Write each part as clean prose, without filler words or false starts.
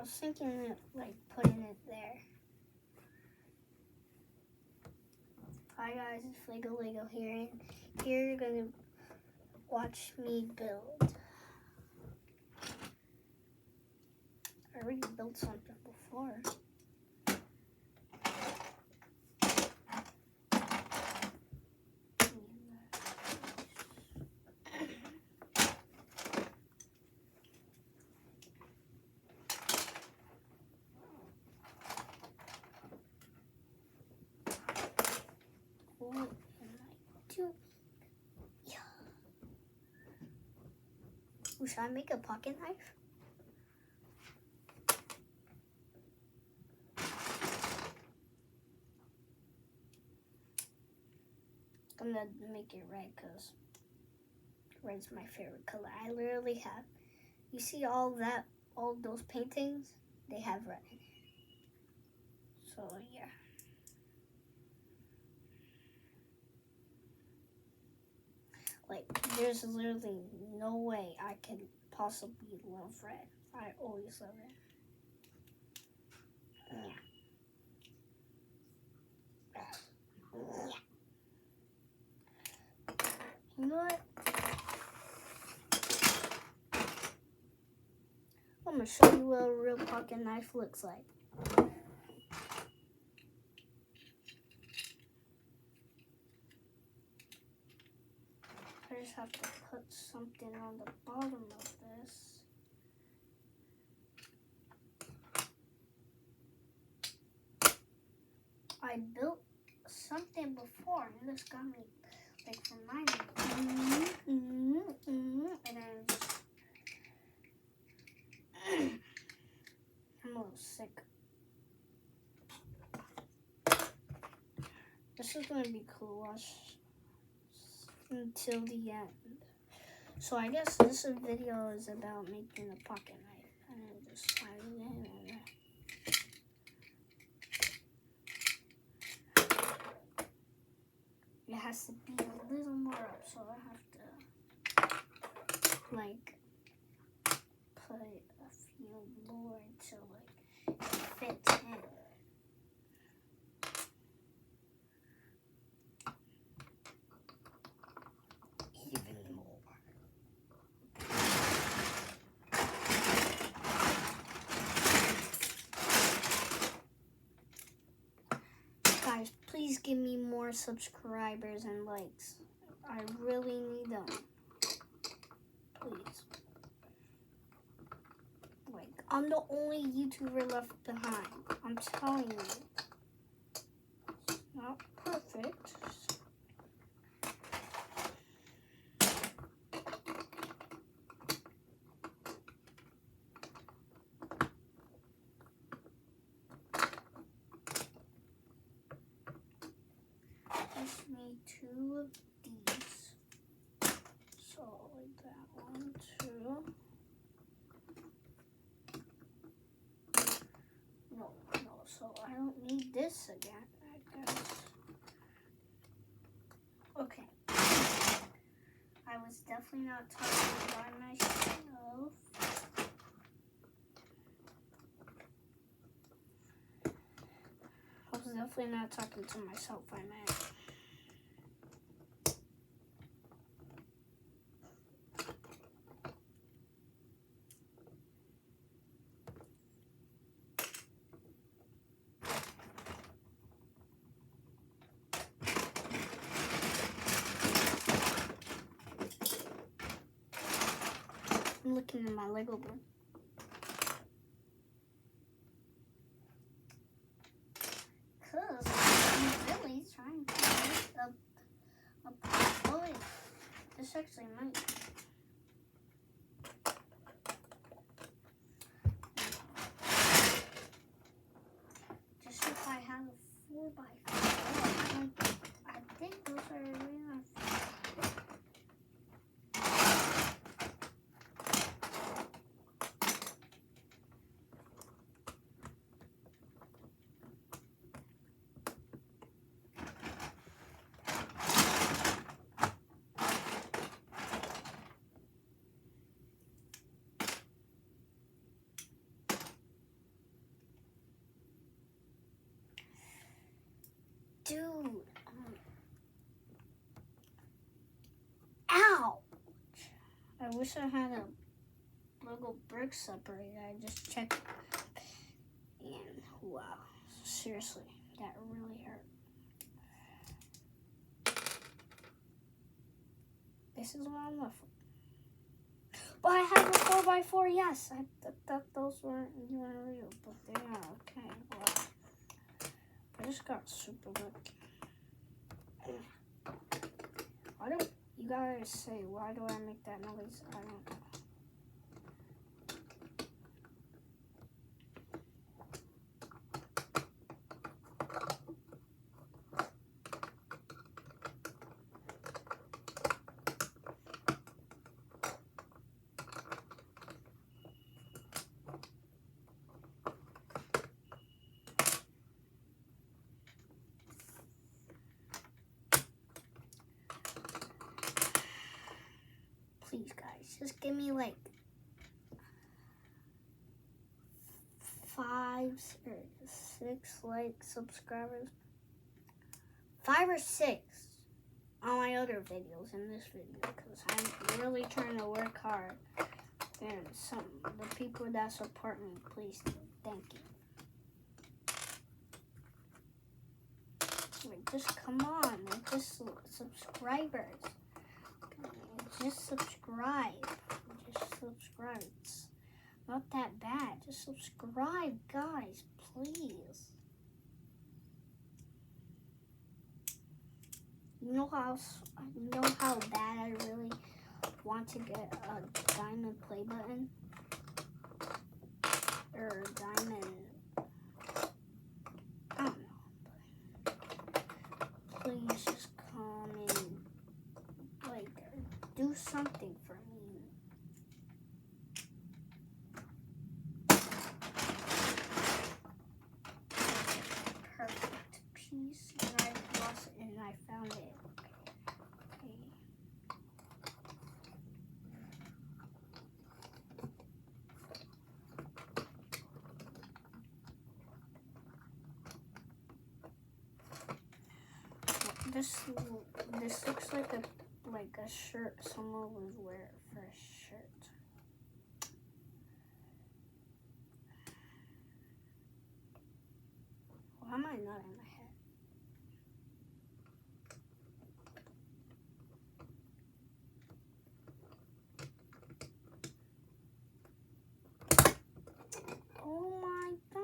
was thinking of like putting it there. Hi guys, it's Fuego Lego here, and here you're gonna watch me build. I already built something before. What am I doing? Yeah. Ooh, should I make a pocket knife? I'm gonna make it red because red's my favorite color. I literally have, you see all those paintings? They have red in it. So yeah. Like, there's literally no way I could possibly love red. I always love it. Yeah. You know what? I'm gonna show you what a real pocket knife looks like. I just have to put something on the bottom of this. I built something before, and this got me like reminding me. And then I'm a little sick. This is gonna be cool. Watch until the end. So I guess this video is about making a pocket knife. And then just slide it in and it has to be a little more up, so I have to like put a few more until like it fits in. Even more. Guys, please give me more subscribers and likes. I really need them. Please. Like, I'm the only YouTuber left behind. I'm telling you. It's not perfect. Just need 2 of these. So like that, 1, 2. No, so I don't need this again, I guess. Okay. I was definitely not talking by myself. I was definitely not talking to myself, I meant. I'm looking at my Lego board. Cause I'm really trying to make a oh wait, this actually might. Just if I have a 4x4, I think those are really nice. I wish I had a Lego brick separator. I just checked. And wow, seriously, that really hurt. This is what I'm left with. But I have a 4x4, yes. I thought those weren't even real, but they are. Okay, well, I just got super lucky. Why do you guys say, why do I make that noise? I don't know. Please, guys, just give me like 5 or 6 subscribers. 5 or 6 on my other videos in this video, because I'm really trying to work hard. And the people that support me, please, thank you. Like, just come on, like, just subscribers. Just subscribe. Just subscribe. It's not that bad. Just subscribe, guys, please. You know how bad I really want to get a diamond play button or a diamond. I don't know. But please just come and like do something for me. Perfect piece, and I lost it, and I found it. Okay. This looks like a shirt someone would wear for a shirt. Why am I not in my head? Oh my God.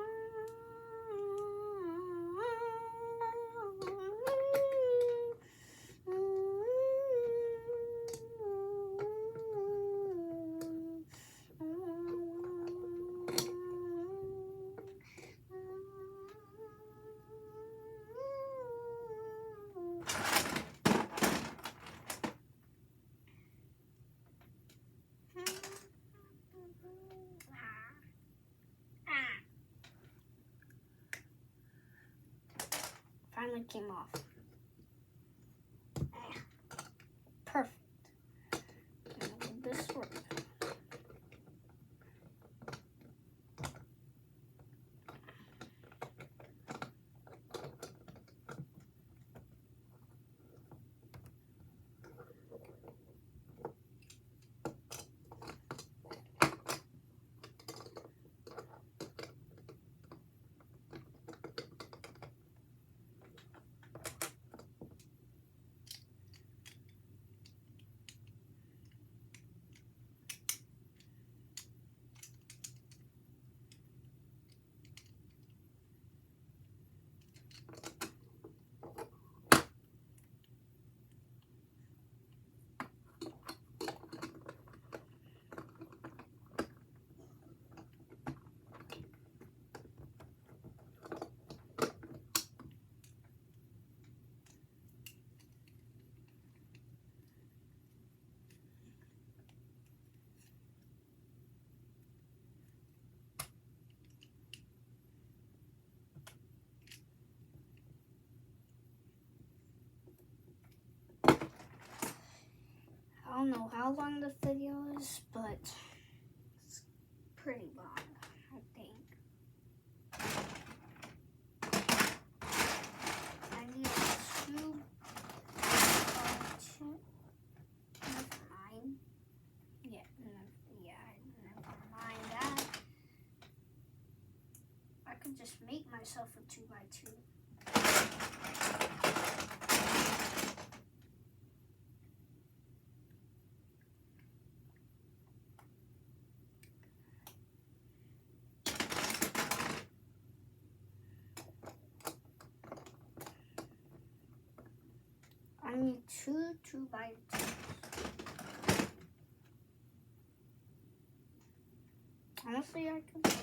Finally came off. Perfect. And with this work. I don't know how long the video is, but it's pretty long, I think. I need two, never mind. Yeah. could just make myself a 2x2. I need 2x2s. Honestly, I could.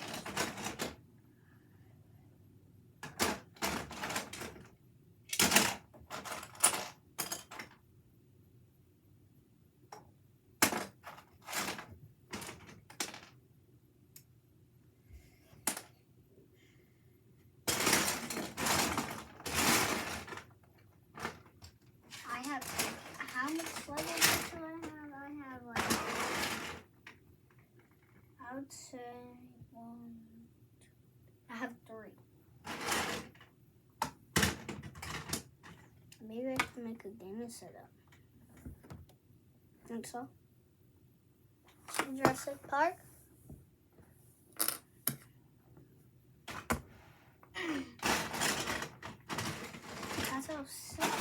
How much Lego do I have? I have like, I would say I have 3. Maybe I can make a gaming setup. Think so? Jurassic Park. That's so sick.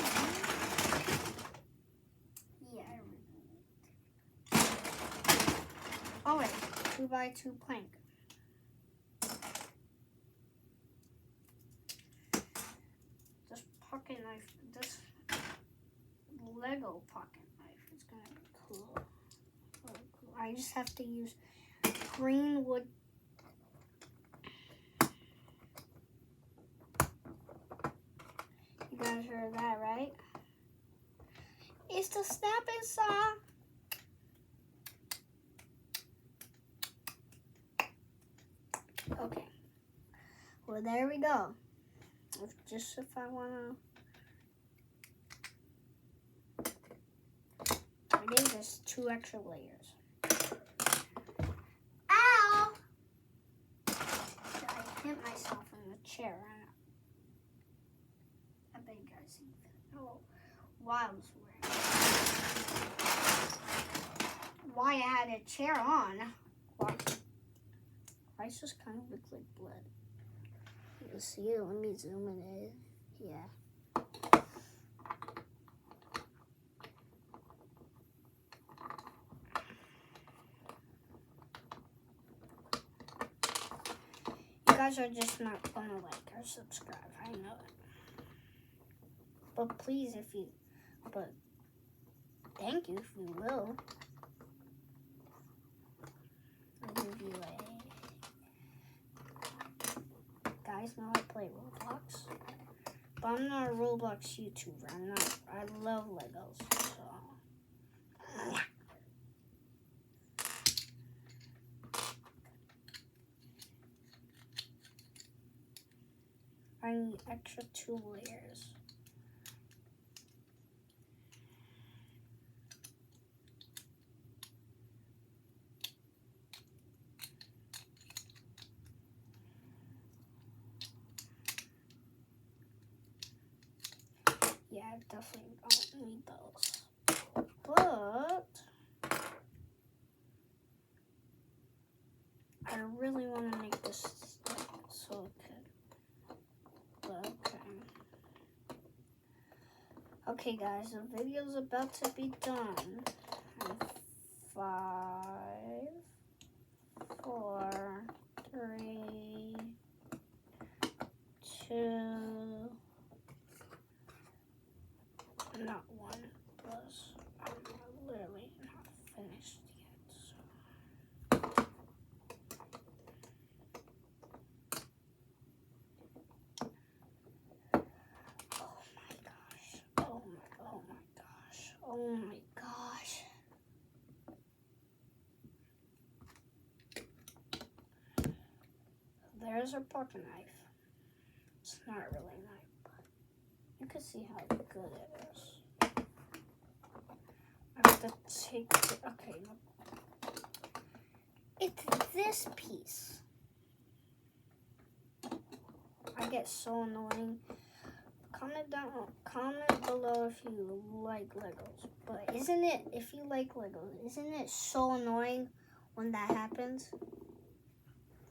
Yeah, I really. Oh wait, 2x2 plank. This pocket knife, this Lego pocket knife is gonna be cool. Really cool. I just have to use green wood. You guys heard that, right? It's the snapping saw. Okay. Well, there we go. If I want to. It is just 2 extra layers. Ow! I hit myself in the chair. I bet you guys see that. Oh, why I was wearing. Why I had a chair on. Why it just kind of looks like blood. You can see it. Let me zoom in. Yeah. You guys are just not gonna like or subscribe. I know it. But please, thank you if you will. I'll give you guys know I play Roblox. But I'm not a Roblox YouTuber. I love Legos, so. I need extra 2 layers. Yeah, I definitely don't need those. But I really want to make this so good. But okay. Okay, guys, the video's about to be done. 5, 4, 3, 2. Not 1 plus. I'm literally not finished yet. So. Oh my gosh. Oh my gosh. Oh my gosh. There's our pocket knife. It's not really a knife, but you can see how good it is. I have to take it. Okay, no. It's this piece. I get so annoying. Comment below if you like Legos. But isn't it, if you like Legos, isn't it so annoying when that happens?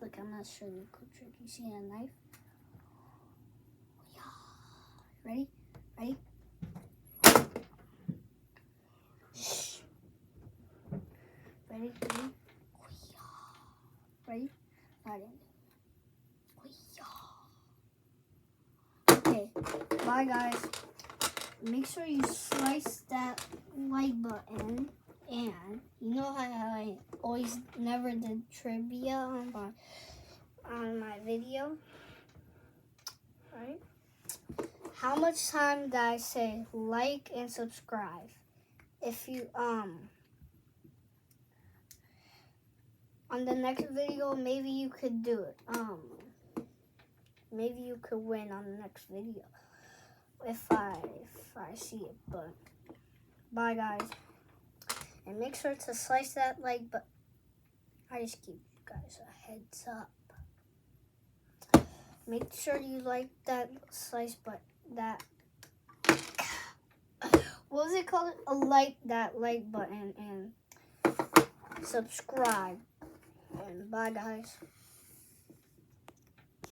Look, I'm gonna show you a quick trick. You see that knife? Ready? Ready? Shh. Ready? Ready? Ready? Ready? Okay, bye guys. Make sure you slice that like button, and you know how I always never did trivia on my video, right? How much time did I say like and subscribe? If you on the next video, maybe you could do it. Maybe you could win on the next video if I see it. But bye guys, and make sure to slice that like button. I just give you guys a heads up. Make sure you like that slice button. That what was it called? That like button and subscribe. And bye guys.